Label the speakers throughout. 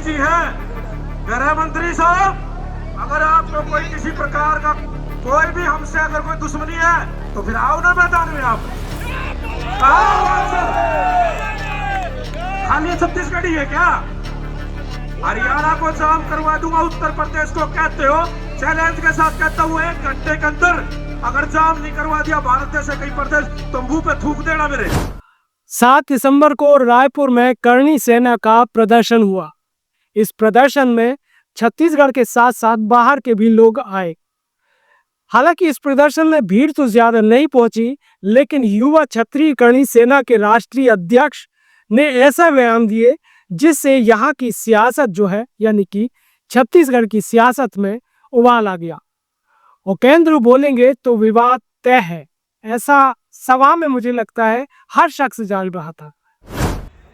Speaker 1: जी हैं, गृह मंत्री साहब, अगर आपको कोई किसी प्रकार का कोई भी हमसे अगर कोई दुश्मनी है तो फिर आओ ना मैदान में आप। खाली छत्तीसगढ़ ही है क्या? हरियाणा को जाम करवा दूंगा, उत्तर प्रदेश को कहते हो, चैलेंज के साथ कहता हूँ 1 घंटे के अंदर अगर जाम नहीं करवा दिया भारत देश कई प्रदेश तो मुंह पे थूक देना मेरे।
Speaker 2: 7 दिसंबर को रायपुर में करणी सेना का प्रदर्शन हुआ। इस प्रदर्शन में छत्तीसगढ़ के साथ साथ बाहर के भी लोग आए। हालांकि इस प्रदर्शन में भीड़ तो ज्यादा नहीं पहुंची, लेकिन युवा क्षत्रिय करणी सेना के राष्ट्रीय अध्यक्ष ने ऐसा बयान दिए जिससे यहाँ की सियासत जो है यानी कि छत्तीसगढ़ की सियासत में उबाल आ गया। उपेंद्र बोलेंगे तो विवाद तय है, ऐसा सभा में मुझे लगता है हर शख्स जान रहा था।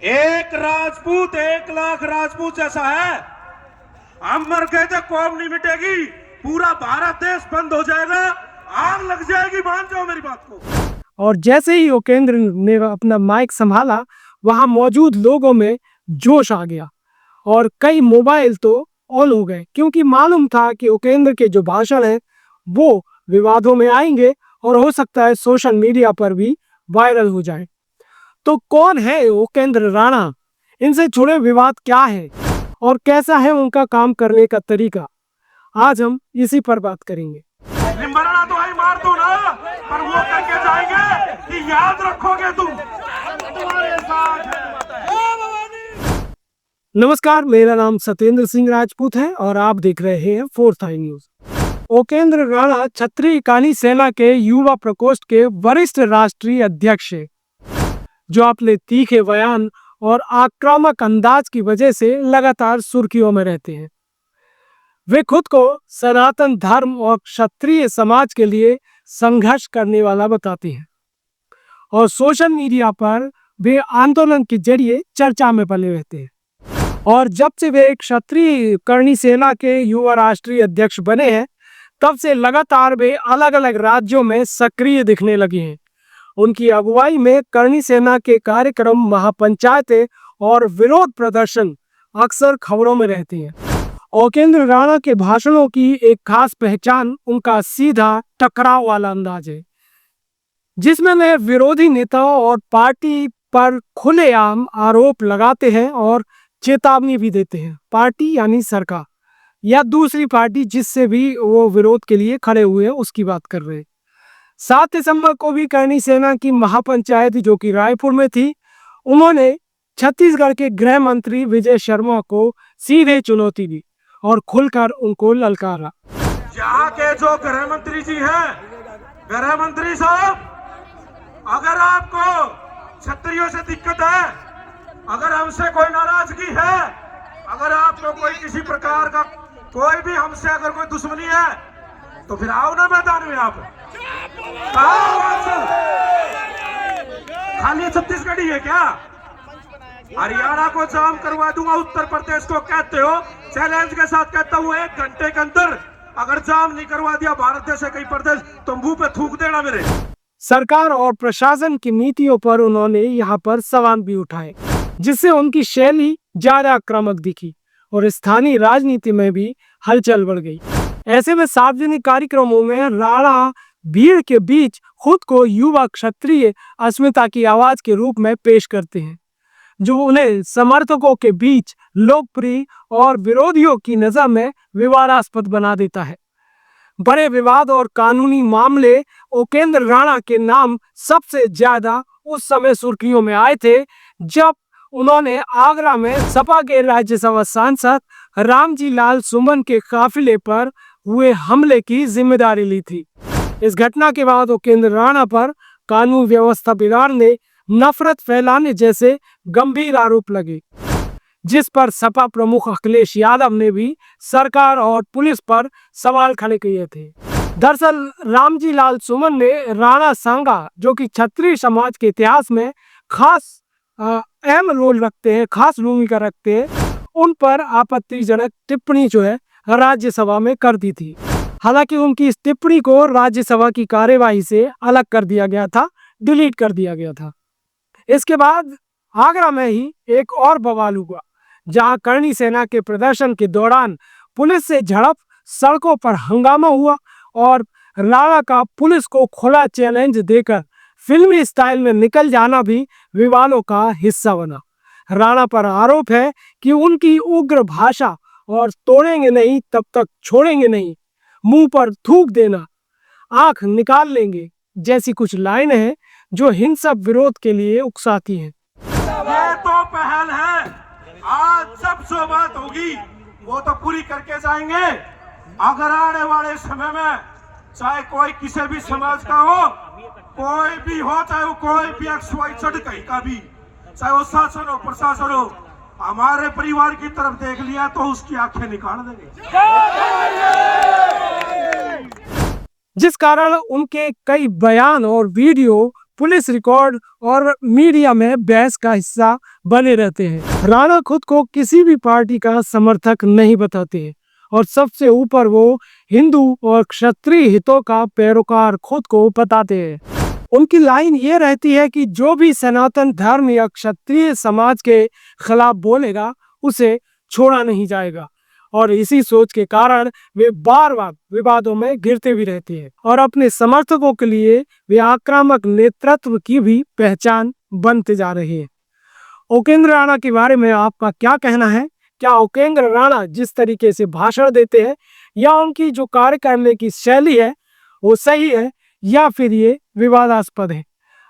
Speaker 1: एक राजपूत 1 लाख राजपूत जैसा है, हम मर गए तो कौम नहीं मिटेगी, पूरा भारत देश बंद हो जाएगा, आग लग जाएगी, मान जाओ मेरी बात को।
Speaker 2: और जैसे ही उपेंद्र ने अपना माइक संभाला, वहां मौजूद लोगों में जोश आ गया और कई मोबाइल तो ऑन हो गए, क्योंकि मालूम था कि उपेंद्र के जो भाषण है वो विवादों में आएंगे और हो सकता है सोशल मीडिया पर भी वायरल हो जाए। तो कौन है उपेंद्र राणा, इनसे जुड़े विवाद क्या है और कैसा है उनका काम करने का तरीका, आज हम इसी पर बात करेंगे।
Speaker 1: मरना तो ही मार दो ना, पर वो करके जाएंगे कि याद रखोगे तुम, तुम्हारे साथ है।
Speaker 2: नमस्कार, मेरा नाम सत्येंद्र सिंह राजपूत है और आप देख रहे हैं 4th आई न्यूज। उपेंद्र राणा क्षत्रिय करणी सेना के युवा प्रकोष्ठ के वरिष्ठ राष्ट्रीय अध्यक्ष है, जो अपने तीखे बयान और आक्रामक अंदाज की वजह से लगातार सुर्खियों में रहते हैं। वे खुद को सनातन धर्म और क्षत्रिय समाज के लिए संघर्ष करने वाला बताते हैं और सोशल मीडिया पर वे आंदोलन के जरिए चर्चा में बने रहते हैं। और जब से वे क्षत्रिय करणी सेना के युवा राष्ट्रीय अध्यक्ष बने हैं, तब से लगातार वे अलग अलग राज्यों में सक्रिय दिखने लगे हैं। उनकी अगुवाई में करणी सेना के कार्यक्रम, महापंचायतें और विरोध प्रदर्शन अक्सर खबरों में रहते हैं। उपेंद्र राणा के भाषणों की एक खास पहचान उनका सीधा टकराव वाला अंदाज है, जिसमें वे विरोधी नेताओं और पार्टी पर खुलेआम आरोप लगाते हैं और चेतावनी भी देते हैं। पार्टी यानी सरकार या दूसरी पार्टी जिससे भी वो विरोध के लिए खड़े हुए हैं उसकी बात कर रहे हैं। 7 दिसंबर को भी करणी सेना की महापंचायत जो कि रायपुर में थी, उन्होंने छत्तीसगढ़ के गृह मंत्री विजय शर्मा को सीधे चुनौती दी और खुलकर उनको ललकारा।
Speaker 1: यहाँ के जो गृह मंत्री जी हैं, गृह मंत्री साहब, अगर आपको क्षत्रियों से दिक्कत है, अगर हमसे कोई नाराजगी है, अगर आपको कोई किसी प्रकार का कोई भी हमसे अगर कोई दुश्मनी है तो फिर आओ ना मैदान में आप। खाली छत्तीसगढ़ ही है क्या? हरियाणा को जाम करवा दूंगा, उत्तर प्रदेश को कहते हो, चैलेंज के साथ कहता हूँ 1 घंटे के अंदर अगर जाम नहीं करवा दिया भारत देश कई प्रदेश तो मुंह पे थूक देना मेरे।
Speaker 2: सरकार और प्रशासन की नीतियों पर उन्होंने यहाँ पर सवाल भी उठाए, जिससे उनकी शैली ज्यादा आक्रामक दिखी और स्थानीय राजनीति में भी हलचल बढ़ गई। ऐसे में सार्वजनिक कार्यक्रमों में राणा भीड़ के बीच खुद को युवा क्षत्रिय अस्मिता की आवाज के रूप में पेश करते हैं, जो उन्हें समर्थकों के बीच लोकप्रिय और विरोधियों की नजर में विवादास्पद बना देता है। बड़े विवाद और कानूनी मामले उपेंद्र राणा के नाम सबसे ज्यादा उस समय सुर्खियों में आए थे जब उन्होंने आगरा में सपा के राज्यसभा सांसद रामजी लाल सुमन के काफिले पर हुए हमले की जिम्मेदारी ली थी। इस घटना के बाद उपेंद्र राणा पर कानून व्यवस्था बिगाड़ने, नफरत फैलाने जैसे गंभीर आरोप लगे, जिस पर सपा प्रमुख अखिलेश यादव ने भी सरकार और पुलिस पर सवाल खड़े किए थे। दरअसल रामजी लाल सुमन ने राणा सांगा, जो कि क्षत्रिय समाज के इतिहास में खास अहम रोल रखते हैं, खास भूमिका रखते हैं, उन पर आपत्तिजनक टिप्पणी जो है राज्यसभा में कर दी थी। हालांकि उनकी इस टिप्पणी को राज्यसभा की कार्यवाही से अलग कर दिया गया था, डिलीट कर दिया गया था। इसके बाद आगरा में ही एक और बवाल हुआ, जहां करणी सेना के प्रदर्शन के दौरान पुलिस से झड़प, सड़कों पर हंगामा हुआ और राणा का पुलिस को खुला चैलेंज देकर फिल्मी स्टाइल में निकल जाना भी विवादों का हिस्सा बना। राणा पर आरोप है कि उनकी उग्र भाषा और तोड़ेंगे नहीं तब तक छोड़ेंगे नहीं, मुंह पर थूक देना, आंख निकाल लेंगे जैसी कुछ लाइनें हैं जो हिंसक विरोध के लिए उकसाती हैं।
Speaker 1: ये तो पहल है, आज जब जो बात होगी वो तो पूरी करके जाएंगे। अगर आने वाले समय में चाहे कोई किसी भी समाज का हो, कोई भी हो, चाहे वो कोई भी XYZ कहीं का भी, चाहे वो शासन हो प्रशासन हो, हमारे परिवार की तरफ देख लिया तो उसकी आंखें निकाल देंगे।
Speaker 2: जिस कारण उनके कई बयान और वीडियो पुलिस रिकॉर्ड और मीडिया में बहस का हिस्सा बने रहते हैं। राणा खुद को किसी भी पार्टी का समर्थक नहीं बताते हैं और सबसे ऊपर वो हिंदू और क्षत्रिय हितों का पैरोकार खुद को बताते हैं। उनकी लाइन ये रहती है कि जो भी सनातन धर्म या क्षत्रिय समाज के खिलाफ बोलेगा उसे छोड़ा नहीं जाएगा और इसी सोच के कारण वे बार बार विवादों में घिरते भी रहते हैं और अपने समर्थकों के लिए वे आक्रामक नेतृत्व की भी पहचान बनते जा रहे हैं। उपेंद्र राणा के बारे में आपका क्या कहना है? क्या उपेंद्र राणा जिस तरीके से भाषण देते हैं या उनकी जो कार्य करने की शैली है वो सही है या फिर ये विवादास्पद है?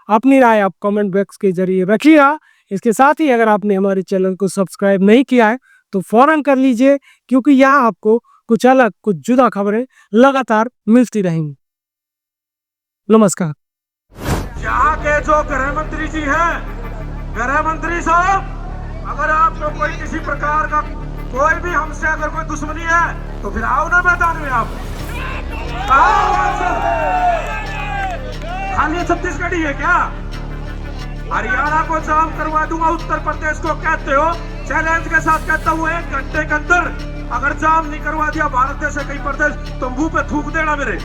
Speaker 2: अपनी राय आप कमेंट बॉक्स के जरिए रखिएगा। इसके साथ ही अगर आपने हमारे चैनल को सब्सक्राइब नहीं किया है तो फौरन कर लीजिए, क्योंकि यहाँ आपको कुछ अलग, कुछ जुदा खबरें लगातार मिलती रहेंगी। नमस्कार।
Speaker 1: यहाँ के जो गृह मंत्री जी हैं, गृह मंत्री साहब, अगर आपको कोई किसी प्रकार का कोई भी हमसे अगर कोई दुश्मनी है तो फिर आओ ना मैदान में। आप खाली छत्तीसगढ़ी है क्या? हरियाणा को जाम करवा दूंगा, उत्तर प्रदेश को कहते हो, चैलेंज के साथ कहता हूँ 1 घंटे के अंदर अगर जाम नहीं करवा दिया भारत जैसे कई प्रदेश तो मुंह पे थूक देना मेरे।